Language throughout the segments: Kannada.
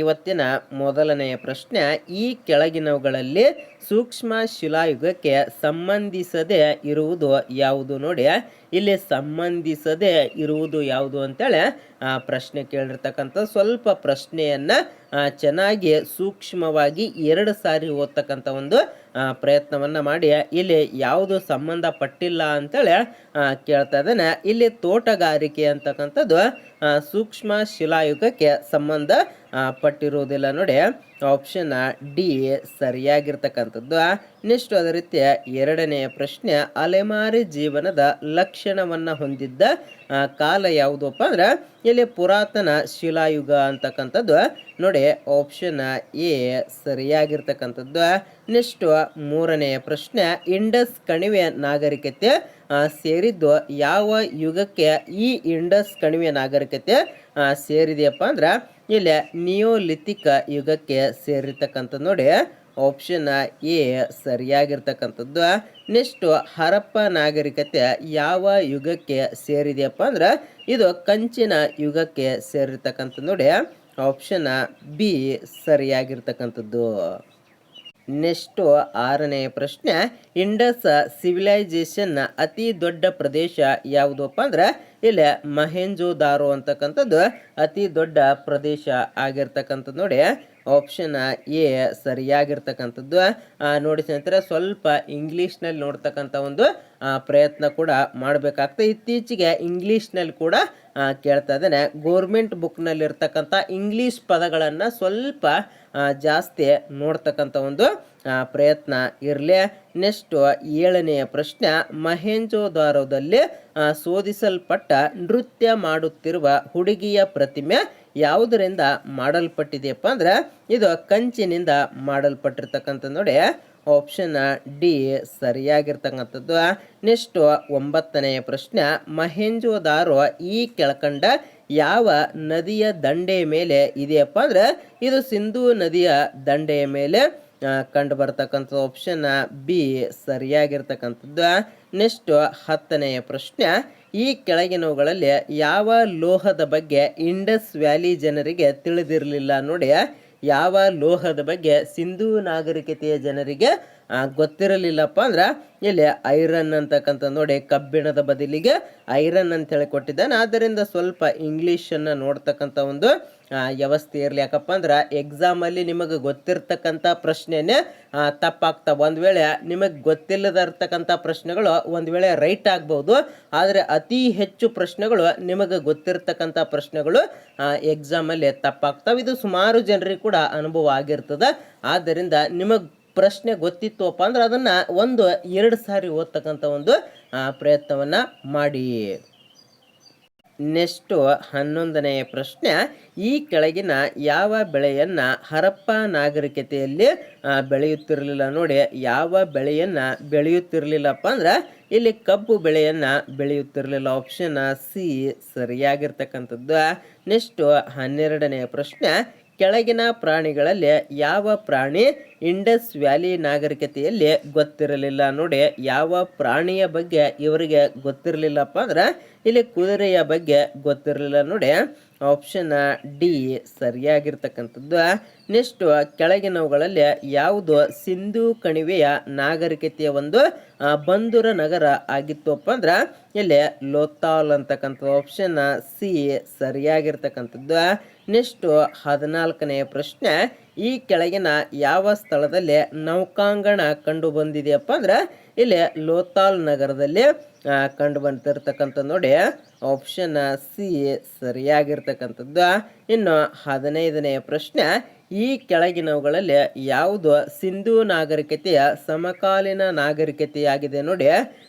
ಇವತ್ತಿನ ಮೊದಲನೆಯ ಪ್ರಶ್ನೆ, ಈ ಕೆಳಗಿನವುಗಳಲ್ಲಿ ಸೂಕ್ಷ್ಮ ಶಿಲಾಯುಗಕ್ಕೆ ಸಂಬಂಧಿಸದೆ ಇರುವುದು ಯಾವುದು? ನೋಡಿ, ಇಲ್ಲಿ ಸಂಬಂಧಿಸದೆ ಇರುವುದು ಯಾವುದು ಅಂತೇಳಿ ಪ್ರಶ್ನೆ ಕೇಳಿರ್ತಕ್ಕಂಥ. ಸ್ವಲ್ಪ ಪ್ರಶ್ನೆಯನ್ನು ಚೆನ್ನಾಗಿ ಸೂಕ್ಷ್ಮವಾಗಿ 2 ಸಾರಿ ಓದ್ತಕ್ಕಂಥ ಒಂದು ಪ್ರಯತ್ನವನ್ನು ಮಾಡಿ ಇಲ್ಲಿ ಯಾವುದು ಸಂಬಂಧಪಟ್ಟಿಲ್ಲ ಅಂತೇಳಿ ಕೇಳ್ತಾ ಇದ್ದಾನೆ. ಇಲ್ಲಿ ತೋಟಗಾರಿಕೆ ಅಂತಕ್ಕಂಥದ್ದು ಸೂಕ್ಷ್ಮ ಶಿಲಾಯುಗಕ್ಕೆ ಸಂಬಂಧ ಪಟ್ಟಿರುವುದಿಲ್ಲ. ನೋಡಿ, ಆಪ್ಷನ್ ಡಿ ಸರಿಯಾಗಿರ್ತಕ್ಕಂಥದ್ದು. ನೆಕ್ಸ್ಟ್ ಅದೇ ರೀತಿ ಎರಡನೆಯ ಪ್ರಶ್ನೆ, ಅಲೆಮಾರಿ ಜೀವನದ ಲಕ್ಷಣವನ್ನು ಹೊಂದಿದ್ದ ಕಾಲ ಯಾವುದಪ್ಪ ಅಂದ್ರೆ ಇಲ್ಲಿ ಪುರಾತನ ಶಿಲಾಯುಗ ಅಂತಕ್ಕಂಥದ್ದು. ನೋಡಿ, ಆಪ್ಷನ್ ಎ ಸರಿಯಾಗಿರ್ತಕ್ಕಂಥದ್ದು. ನೆಕ್ಸ್ಟ್ ಮೂರನೆಯ ಪ್ರಶ್ನೆ, ಇಂಡಸ್ ಕಣಿವೆ ನಾಗರಿಕತೆ ಸೇರಿದ್ದು ಯಾವ ಯುಗಕ್ಕೆ? ಈ ಇಂಡಸ್ ಕಣಿವೆ ನಾಗರಿಕತೆ ಸೇರಿದೆಯಪ್ಪ ಅಂದ್ರೆ ಇಲ್ಲಿ ನಿಯೋಲಿಥಿಕ್ ಯುಗಕ್ಕೆ ಸೇರಿರ್ತಕ್ಕಂಥದ್ದು. ನೋಡಿ, ಆಪ್ಷನ್ ಎ ಸರಿಯಾಗಿರ್ತಕ್ಕಂಥದ್ದು. ನೆಕ್ಸ್ಟ್ ಹರಪ್ಪ ನಾಗರಿಕತೆ ಯಾವ ಯುಗಕ್ಕೆ ಸೇರಿದೆಯಪ್ಪ ಅಂದ್ರೆ ಇದು ಕಂಚಿನ ಯುಗಕ್ಕೆ ಸೇರಿರ್ತಕ್ಕಂಥದ್ದು. ನೋಡಿ, ಆಪ್ಷನ್ ಬಿ ಸರಿಯಾಗಿರ್ತಕ್ಕಂಥದ್ದು. ನೆಕ್ಸ್ಟ್ ಆರನೆಯ ಪ್ರಶ್ನೆ, ಇಂಡಸ್ ಸಿವಿಲೈಸೇಷನ್ ಅತಿ ದೊಡ್ಡ ಪ್ರದೇಶ ಯಾವುದಪ್ಪ ಅಂದ್ರೆ ಇಲ್ಲಿ ಮಹೆಂಜೋದಾರೋ ಅಂತಕ್ಕಂಥದ್ದು ಅತಿ ದೊಡ್ಡ ಪ್ರದೇಶ ಆಗಿರ್ತಕ್ಕಂಥದ್ದು. ನೋಡಿ, ಆಪ್ಷನ್ ಎ ಸರಿಯಾಗಿರ್ತಕ್ಕಂಥದ್ದು. ನೋಡಿ ಸ್ನೇಹಿತರೆ, ಸ್ವಲ್ಪ ಇಂಗ್ಲೀಷ್ನಲ್ಲಿ ನೋಡ್ತಕ್ಕಂಥ ಒಂದು ಪ್ರಯತ್ನ ಕೂಡ ಮಾಡಬೇಕಾಗ್ತದೆ. ಇತ್ತೀಚೆಗೆ ಇಂಗ್ಲೀಷ್ನಲ್ಲಿ ಕೂಡ ಕೇಳ್ತಾ ಇದ್ದೇನೆ. ಗೋರ್ಮೆಂಟ್ ಬುಕ್ನಲ್ಲಿರ್ತಕ್ಕಂಥ ಇಂಗ್ಲೀಷ್ ಪದಗಳನ್ನು ಸ್ವಲ್ಪ ಜಾಸ್ತಿ ನೋಡ್ತಕ್ಕಂಥ ಒಂದು ಪ್ರಯತ್ನ ಇರಲಿ. ನೆಕ್ಸ್ಟ್ ಏಳನೆಯ ಪ್ರಶ್ನೆ, ಮಹೆಂಜೋದಾರೋದಲ್ಲಿ ಶೋಧಿಸಲ್ಪಟ್ಟ ನೃತ್ಯ ಮಾಡುತ್ತಿರುವ ಹುಡುಗಿಯ ಪ್ರತಿಮೆ ಯಾವುದರಿಂದ ಮಾಡಲ್ಪಟ್ಟಿದೆಯಪ್ಪ ಅಂದ್ರೆ ಇದು ಕಂಚಿನಿಂದ ಮಾಡಲ್ಪಟ್ಟಿರ್ತಕ್ಕಂಥ. ನೋಡಿ, ಆಪ್ಷನ್ ಡಿ ಸರಿಯಾಗಿರ್ತಕ್ಕಂಥದ್ದು. ನೆಕ್ಸ್ಟ್ ಒಂಬತ್ತನೆಯ ಪ್ರಶ್ನೆ, ಮಹೆಂಜೋದಾರೋ ಈ ಕೆಳಕಂಡ ಯಾವ ನದಿಯ ದಂಡೆಯ ಮೇಲೆ ಇದೆಯಪ್ಪ ಅಂದ್ರೆ ಇದು ಸಿಂಧೂ ನದಿಯ ದಂಡೆಯ ಮೇಲೆ ಕಂಡು ಬರ್ತಕ್ಕಂಥದ್ದು. Option B ಸರಿಯಾಗಿರ್ತಕ್ಕಂಥದ್ದು. ನೆಕ್ಸ್ಟ್ ಹತ್ತನೆಯ ಪ್ರಶ್ನೆ, ಈ ಕೆಳಗಿನವುಗಳಲ್ಲಿ ಯಾವ ಲೋಹದ ಬಗ್ಗೆ ಇಂಡಸ್ ವ್ಯಾಲಿ ಜನರಿಗೆ ತಿಳಿದಿರಲಿಲ್ಲ? ನೋಡಿ, ಯಾವ ಲೋಹದ ಬಗ್ಗೆ ಸಿಂಧೂ ನಾಗರಿಕತೆಯ ಜನರಿಗೆ ಗೊತ್ತಿರಲಿಲ್ಲಪ್ಪ ಅಂದ್ರೆ ಇಲ್ಲಿ ಐರನ್ ಅಂತಕ್ಕಂಥ. ನೋಡಿ, ಕಬ್ಬಿಣದ ಬದಲಿಗೆ ಐರನ್ ಅಂತ ಹೇಳಿ ಕೊಟ್ಟಿದ್ದಾನೆ. ಆದ್ದರಿಂದ ಸ್ವಲ್ಪ ಇಂಗ್ಲೀಷನ್ನು ನೋಡ್ತಕ್ಕಂಥ ಒಂದು ವ್ಯವಸ್ಥೆ ಇರಲಿ. ಯಾಕಪ್ಪ ಅಂದ್ರೆ ಎಕ್ಸಾಮಲ್ಲಿ ನಿಮಗೆ ಗೊತ್ತಿರ್ತಕ್ಕಂಥ ಪ್ರಶ್ನೆನೇ ತಪ್ಪಾಗ್ತಾವೆ. ಒಂದು ವೇಳೆ ನಿಮಗೆ ಗೊತ್ತಿಲ್ಲದ ಇರ್ತಕ್ಕಂಥ ಪ್ರಶ್ನೆಗಳು ಒಂದು ವೇಳೆ ರೈಟ್ ಆಗ್ಬೋದು, ಆದರೆ ಅತಿ ಹೆಚ್ಚು ಪ್ರಶ್ನೆಗಳು ನಿಮಗೆ ಗೊತ್ತಿರ್ತಕ್ಕಂಥ ಪ್ರಶ್ನೆಗಳು ಎಕ್ಸಾಮಲ್ಲಿ ತಪ್ಪಾಗ್ತವೆ. ಇದು ಸುಮಾರು ಜನರಿಗೆ ಕೂಡ ಅನುಭವ ಆಗಿರ್ತದೆ. ಆದ್ದರಿಂದ ನಿಮಗೆ ಪ್ರಶ್ನೆ ಗೊತ್ತಿತ್ತುವಪ್ಪ ಅಂದ್ರೆ ಅದನ್ನು 1-2 ಸಾರಿ ಓದ್ತಕ್ಕಂಥ ಒಂದು ಪ್ರಯತ್ನವನ್ನು ಮಾಡಿ. ನೆಕ್ಸ್ಟ್ 11ನೆಯ ಪ್ರಶ್ನೆ, ಈ ಕೆಳಗಿನ ಯಾವ ಬೆಳೆಯನ್ನು ಹರಪ್ಪ ನಾಗರಿಕತೆಯಲ್ಲಿ ಬೆಳೆಯುತ್ತಿರಲಿಲ್ಲ? ನೋಡಿ, ಯಾವ ಬೆಳೆಯನ್ನು ಬೆಳೆಯುತ್ತಿರಲಿಲ್ಲಪ್ಪ ಅಂದ್ರೆ ಇಲ್ಲಿ ಕಬ್ಬು ಬೆಳೆಯನ್ನು ಬೆಳೆಯುತ್ತಿರಲಿಲ್ಲ. ಆಪ್ಷನ್ ಸಿ ಸರಿಯಾಗಿರ್ತಕ್ಕಂಥದ್ದು. ನೆಕ್ಸ್ಟ್ 12ನೆಯ ಪ್ರಶ್ನೆ, ಕೆಳಗಿನ ಪ್ರಾಣಿಗಳಲ್ಲಿ ಯಾವ ಪ್ರಾಣಿ ಇಂಡಸ್ ವ್ಯಾಲಿ ನಾಗರಿಕತೆಯಲ್ಲಿ ಗೊತ್ತಿರಲಿಲ್ಲ? ನೋಡಿ, ಯಾವ ಪ್ರಾಣಿಯ ಬಗ್ಗೆ ಇವರಿಗೆ ಗೊತ್ತಿರಲಿಲ್ಲಪ್ಪ ಅಂದ್ರೆ ಇಲ್ಲಿ ಕುದುರೆಯ ಬಗ್ಗೆ ಗೊತ್ತಿರಲಿಲ್ಲ. ನೋಡಿ, ಆಪ್ಷನ್ ಡಿ ಸರಿಯಾಗಿರ್ತಕ್ಕಂಥದ್ದು. ನೆಕ್ಸ್ಟ್ ಕೆಳಗಿನವುಗಳಲ್ಲಿ ಯಾವುದು ಸಿಂಧೂ ಕಣಿವೆಯ ನಾಗರಿಕತೆಯ ಒಂದು ಬಂಧುರ ನಗರ ಆಗಿತ್ತುಪ್ಪ ಅಂದ್ರೆ ಇಲ್ಲಿ ಲೋಥಾಲ್ ಅಂತಕ್ಕಂಥದ್ದು. ಆಪ್ಷನ್ ಸಿ ಸರಿಯಾಗಿರ್ತಕ್ಕಂಥದ್ದು. ನೆಕ್ಸ್ಟ್ 14ನೆಯ ಪ್ರಶ್ನೆ, ಈ ಕೆಳಗಿನ ಯಾವ ಸ್ಥಳದಲ್ಲಿ ನೌಕಾಂಗಣ ಕಂಡು ಬಂದಿದೆಯಪ್ಪ ಅಂದ್ರೆ ಇಲ್ಲಿ ಲೋಥಾಲ್ ನಗರದಲ್ಲಿ ಕಂಡು ಬಂದಿರ್ತಕ್ಕಂಥ. ನೋಡಿ, ಆಪ್ಷನ್ ಸಿ ಸರಿಯಾಗಿರ್ತಕ್ಕಂಥದ್ದು. ಇನ್ನು 15ನೆಯ ಪ್ರಶ್ನೆ, ಈ ಕೆಳಗಿನವುಗಳಲ್ಲಿ ಯಾವುದು ಸಿಂಧೂ ನಾಗರಿಕತೆಯ ಸಮಕಾಲೀನ ನಾಗರಿಕತೆಯಾಗಿದೆ? ನೋಡಿ,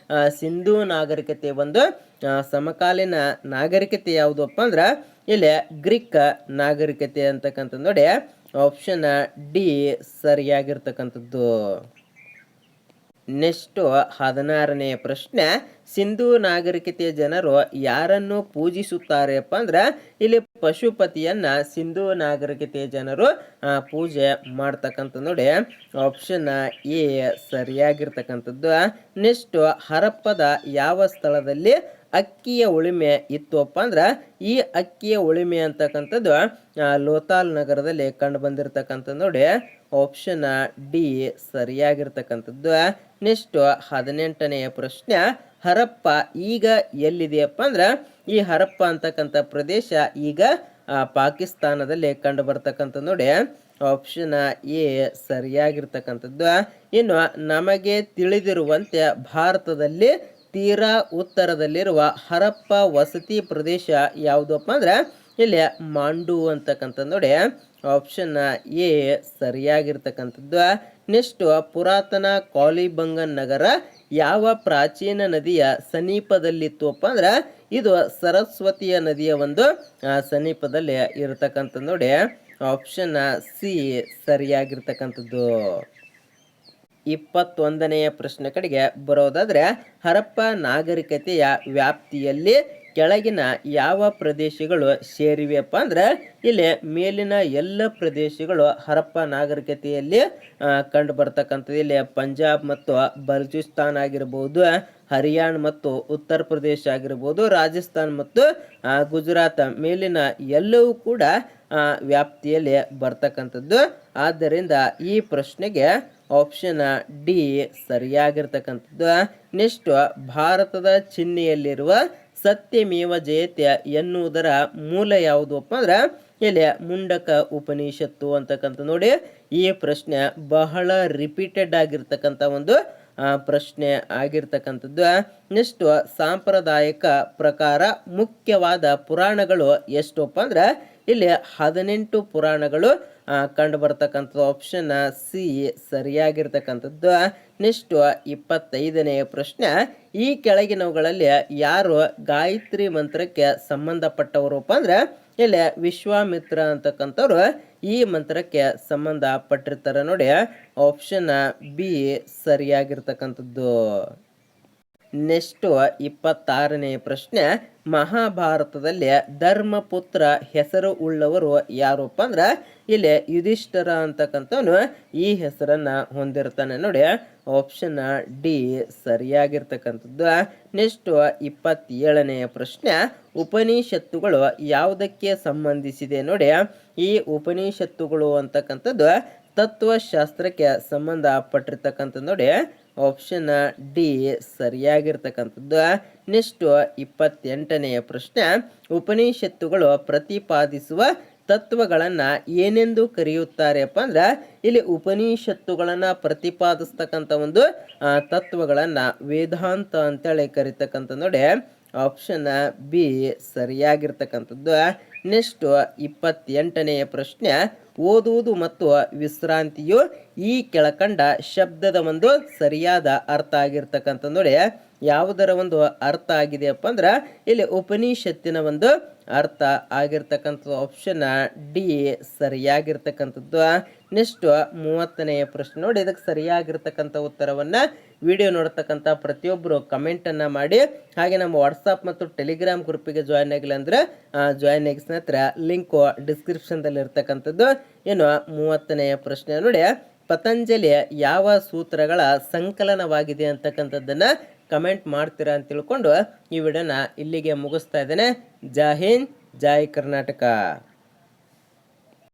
ಸಿಂಧೂ ನಾಗರಿಕತೆ ಒಂದು ಸಮಕಾಲೀನ ನಾಗರಿಕತೆ ಯಾವುದಪ್ಪ ಅಂದ್ರೆ ಇಲ್ಲಿ ಗ್ರೀಕ್ ನಾಗರಿಕತೆ ಅಂತಕ್ಕಂಥದ್ದು. ನೋಡಿ, ಆಪ್ಷನ್ ಡಿ ಸರಿಯಾಗಿರ್ತಕ್ಕಂಥದ್ದು. ನೆಕ್ಸ್ಟ್ 16ನೆಯ ಪ್ರಶ್ನೆ, ಸಿಂಧೂ ನಾಗರಿಕತೆಯ ಜನರು ಯಾರನ್ನು ಪೂಜಿಸುತ್ತಾರೆಪ್ಪ ಅಂದ್ರೆ ಇಲ್ಲಿ ಪಶುಪತಿಯನ್ನ ಸಿಂಧೂ ನಾಗರಿಕತೆಯ ಜನರು ಪೂಜೆ ಮಾಡ್ತಕ್ಕಂಥ. ನೋಡಿ, ಆಪ್ಷನ್ ಎ ಸರಿಯಾಗಿರ್ತಕ್ಕಂಥದ್ದು. ನೆಕ್ಸ್ಟ್ ಹರಪ್ಪದ ಯಾವ ಸ್ಥಳದಲ್ಲಿ ಅಕ್ಕಿಯ ಉಳಿಮೆ ಇತ್ತುಪ್ಪ ಅಂದ್ರೆ ಈ ಅಕ್ಕಿಯ ಉಳಿಮೆ ಅಂತಕ್ಕಂಥದ್ದು ಲೋತಾಲ್ ನಗರದಲ್ಲಿ ಕಂಡು ಬಂದಿರತಕ್ಕಂಥದ್ದು ನೋಡಿ ಆಪ್ಷನ್ ಡಿ ಸರಿಯಾಗಿರ್ತಕ್ಕಂಥದ್ದು. ನೆಕ್ಸ್ಟ್ 18ನೇ ಪ್ರಶ್ನೆ, ಹರಪ್ಪ ಈಗ ಎಲ್ಲಿದೆಯಪ್ಪ ಅಂದ್ರೆ ಈ ಹರಪ್ಪ ಅಂತಕ್ಕಂಥ ಪ್ರದೇಶ ಈಗ ಪಾಕಿಸ್ತಾನದಲ್ಲಿ ಕಂಡು ಬರ್ತಕ್ಕಂಥದ್ದು ನೋಡಿ ಆಪ್ಷನ್ ಎ ಸರಿಯಾಗಿರ್ತಕ್ಕಂಥದ್ದು. ಇನ್ನು ನಮಗೆ ತಿಳಿದಿರುವಂತೆ ಭಾರತದಲ್ಲಿ ತೀರಾ ಉತ್ತರದಲ್ಲಿರುವ ಹರಪ್ಪ ವಸತಿ ಪ್ರದೇಶ ಯಾವುದಪ್ಪ ಅಂದ್ರೆ ಇಲ್ಲಿ ಮಾಂಡು ಅಂತಕ್ಕಂಥದ್ದು ನೋಡಿ ಆಪ್ಷನ್ ಎ ಸರಿಯಾಗಿರ್ತಕ್ಕಂಥದ್ದು. ನೆಕ್ಸ್ಟ್, ಪುರಾತನ ಕಾಲಿಬಂಗನ್ ನಗರ ಯಾವ ಪ್ರಾಚೀನ ನದಿಯ ಸಮೀಪದಲ್ಲಿತ್ತುಪ್ಪ ಅಂದ್ರೆ ಇದು ಸರಸ್ವತಿಯ ನದಿಯ ಒಂದು ಸಮೀಪದಲ್ಲಿ ಇರತಕ್ಕಂಥದ್ದು ನೋಡಿ ಆಪ್ಷನ್ ಸಿ ಸರಿಯಾಗಿರ್ತಕ್ಕಂಥದ್ದು. 21ನೇ ಪ್ರಶ್ನೆ ಕಡೆಗೆ ಬರೋದಾದ್ರೆ, ಹರಪ್ಪ ನಾಗರಿಕತೆಯ ವ್ಯಾಪ್ತಿಯಲ್ಲಿ ಕೆಳಗಿನ ಯಾವ ಪ್ರದೇಶಗಳು ಸೇರಿವೆಯಪ್ಪ ಅಂದ್ರೆ ಇಲ್ಲಿ ಮೇಲಿನ ಎಲ್ಲ ಪ್ರದೇಶಗಳು ಹರಪ್ಪ ನಾಗರಿಕತೆಯಲ್ಲಿ ಕಂಡು ಬರ್ತಕ್ಕಂಥದ್ದು. ಇಲ್ಲಿ ಪಂಜಾಬ್ ಮತ್ತು ಬಲೂಚಿಸ್ತಾನ್ ಆಗಿರ್ಬೋದು, ಹರಿಯಾಣ ಮತ್ತು ಉತ್ತರ ಪ್ರದೇಶ ಆಗಿರ್ಬೋದು, ರಾಜಸ್ಥಾನ್ ಮತ್ತು ಗುಜರಾತ್ ಮೇಲಿನ ಎಲ್ಲವೂ ಕೂಡ ವ್ಯಾಪ್ತಿಯಲ್ಲಿ ಬರ್ತಕ್ಕಂಥದ್ದು. ಆದ್ದರಿಂದ ಈ ಪ್ರಶ್ನೆಗೆ ಆಪ್ಷನ್ ಡಿ ಸರಿಯಾಗಿರ್ತಕ್ಕಂಥದ್ದು. ನೆಕ್ಸ್ಟ್, ಭಾರತದ ಚಿಹ್ನೆಯಲ್ಲಿರುವ ಸತ್ಯಮೇವ ಜಯತೆ ಎನ್ನುವುದರ ಮೂಲ ಯಾವುದಪ್ಪ ಅಂದ್ರೆ ಇಲ್ಲಿ ಮುಂಡಕ ಉಪನಿಷತ್ತು ಅಂತಕ್ಕಂಥ ನೋಡಿ ಈ ಪ್ರಶ್ನೆ ಬಹಳ ರಿಪೀಟೆಡ್ ಆಗಿರ್ತಕ್ಕಂಥ ಒಂದು ಪ್ರಶ್ನೆ ಆಗಿರ್ತಕ್ಕಂಥದ್ದು. ನೆಕ್ಸ್ಟ್, ಸಾಂಪ್ರದಾಯಿಕ ಪ್ರಕಾರ ಮುಖ್ಯವಾದ ಪುರಾಣಗಳು ಎಷ್ಟಪ್ಪ ಅಂದ್ರೆ ಇಲ್ಲಿ 18 ಪುರಾಣಗಳು ಕಂಡು ಬರ್ತಕ್ಕಂಥದ್ದು ಆಪ್ಷನ್ ಸಿ ಸರಿಯಾಗಿರ್ತಕ್ಕಂಥದ್ದು. ನೆಕ್ಸ್ಟ್, 25ನೇ ಪ್ರಶ್ನೆ, ಈ ಕೆಳಗಿನವುಗಳಲ್ಲಿ ಯಾರು ಗಾಯತ್ರಿ ಮಂತ್ರಕ್ಕೆ ಸಂಬಂಧಪಟ್ಟವರಪ್ಪ ಅಂದ್ರೆ ಇಲ್ಲಿ ವಿಶ್ವಾಮಿತ್ರ ಅಂತಕ್ಕಂಥವ್ರು ಈ ಮಂತ್ರಕ್ಕೆ ಸಂಬಂಧಪಟ್ಟಿರ್ತಾರೆ ನೋಡಿ ಆಪ್ಷನ್ ಬಿ ಸರಿಯಾಗಿರ್ತಕ್ಕಂಥದ್ದು. ನೆಕ್ಸ್ಟ್, 26ನೇ ಪ್ರಶ್ನೆ, ಮಹಾಭಾರತದಲ್ಲಿ ಧರ್ಮಪುತ್ರ ಹೆಸರು ಉಳ್ಳವರು ಯಾರಪ್ಪ ಅಂದ್ರೆ ಇಲ್ಲಿ ಯುಧಿಷ್ಠಿರ ಅಂತಕ್ಕಂಥವನು ಈ ಹೆಸರನ್ನ ಹೊಂದಿರ್ತಾನೆ ನೋಡಿ ಆಪ್ಷನ್ ಡಿ ಸರಿಯಾಗಿರ್ತಕ್ಕಂಥದ್ದು. ನೆಕ್ಸ್ಟ್, 27ನೇ ಪ್ರಶ್ನೆ, ಉಪನಿಷತ್ತುಗಳು ಯಾವುದಕ್ಕೆ ಸಂಬಂಧಿಸಿದೆ ನೋಡಿ ಈ ಉಪನಿಷತ್ತುಗಳು ಅಂತಕ್ಕಂಥದ್ದು ತತ್ವಶಾಸ್ತ್ರಕ್ಕೆ ಸಂಬಂಧಪಟ್ಟಿರ್ತಕ್ಕಂಥದ್ದು ನೋಡಿ ಆಪ್ಷನ್ ಡಿ ಸರಿಯಾಗಿರ್ತಕ್ಕಂಥದ್ದು. ನೆಕ್ಸ್ಟ್, 28ನೇ ಪ್ರಶ್ನೆ, ಉಪನಿಷತ್ತುಗಳು ಪ್ರತಿಪಾದಿಸುವ ತತ್ವಗಳನ್ನು ಏನೆಂದು ಕರೆಯುತ್ತಾರೆಪ್ಪ ಅಂದ್ರೆ ಇಲ್ಲಿ ಉಪನಿಷತ್ತುಗಳನ್ನು ಪ್ರತಿಪಾದಿಸ್ತಕ್ಕಂಥ ಒಂದು ತತ್ವಗಳನ್ನು ವೇದಾಂತ ಅಂತೇಳಿ ಕರಿತಕ್ಕಂಥ ನೋಡಿ ಆಪ್ಷನ್ ಬಿ ಸರಿಯಾಗಿರ್ತಕ್ಕಂಥದ್ದು. ನೆಕ್ಸ್ಟ್, 28ನೇ ಪ್ರಶ್ನೆ, ಓದುವುದು ಮತ್ತು ವಿಶ್ರಾಂತಿಯು ಈ ಕೆಳಕಂಡ ಶಬ್ದದ ಒಂದು ಸರಿಯಾದ ಅರ್ಥ ಆಗಿರ್ತಕ್ಕಂಥ ನೋಡಿ ಯಾವುದರ ಒಂದು ಅರ್ಥ ಆಗಿದೆಯಪ್ಪ ಅಂದ್ರೆ ಇಲ್ಲಿ ಉಪನಿಷತ್ತಿನ ಒಂದು ಅರ್ಥ ಆಗಿರ್ತಕ್ಕಂಥದ್ದು ಆಪ್ಷನ್ ಡಿ ಸರಿಯಾಗಿರ್ತಕ್ಕಂಥದ್ದು. ನೆಕ್ಸ್ಟ್, 30ನೇ ಪ್ರಶ್ನೆ ನೋಡಿ ಇದಕ್ಕೆ ಸರಿಯಾಗಿರ್ತಕ್ಕಂಥ ಉತ್ತರವನ್ನು ವಿಡಿಯೋ ನೋಡ್ತಕ್ಕಂಥ ಪ್ರತಿಯೊಬ್ಬರು ಕಮೆಂಟನ್ನು ಮಾಡಿ ಹಾಗೆ ನಮ್ಮ ವಾಟ್ಸಪ್ ಮತ್ತು ಟೆಲಿಗ್ರಾಮ್ ಗ್ರೂಪಿಗೆ ಜಾಯ್ನ್ ಆಗಿಲ್ಲ ಅಂದರೆ ಜಾಯ್ನ್ ಆಗಿ ಸ್ನೇಹಿತರೆ, ಲಿಂಕು ಡಿಸ್ಕ್ರಿಪ್ಷನ್ದಲ್ಲಿ ಇರ್ತಕ್ಕಂಥದ್ದು. ಇನ್ನು 30ನೇ ಪ್ರಶ್ನೆ ನೋಡಿ, ಪತಂಜಲಿ ಯಾವ ಸೂತ್ರಗಳ ಸಂಕಲನವಾಗಿದೆ ಅಂತಕ್ಕಂಥದ್ದನ್ನು ಕಮೆಂಟ್ ಮಾಡ್ತೀರಾ ಅಂತ ತಿಳ್ಕೊಂಡು ಈ ವಿಡಿಯೋನ ಇಲ್ಲಿಗೆ ಮುಗಿಸ್ತಾ ಇದ್ದೇನೆ. ಜೈ ಹಿಂದ್, ಜೈ ಕರ್ನಾಟಕ.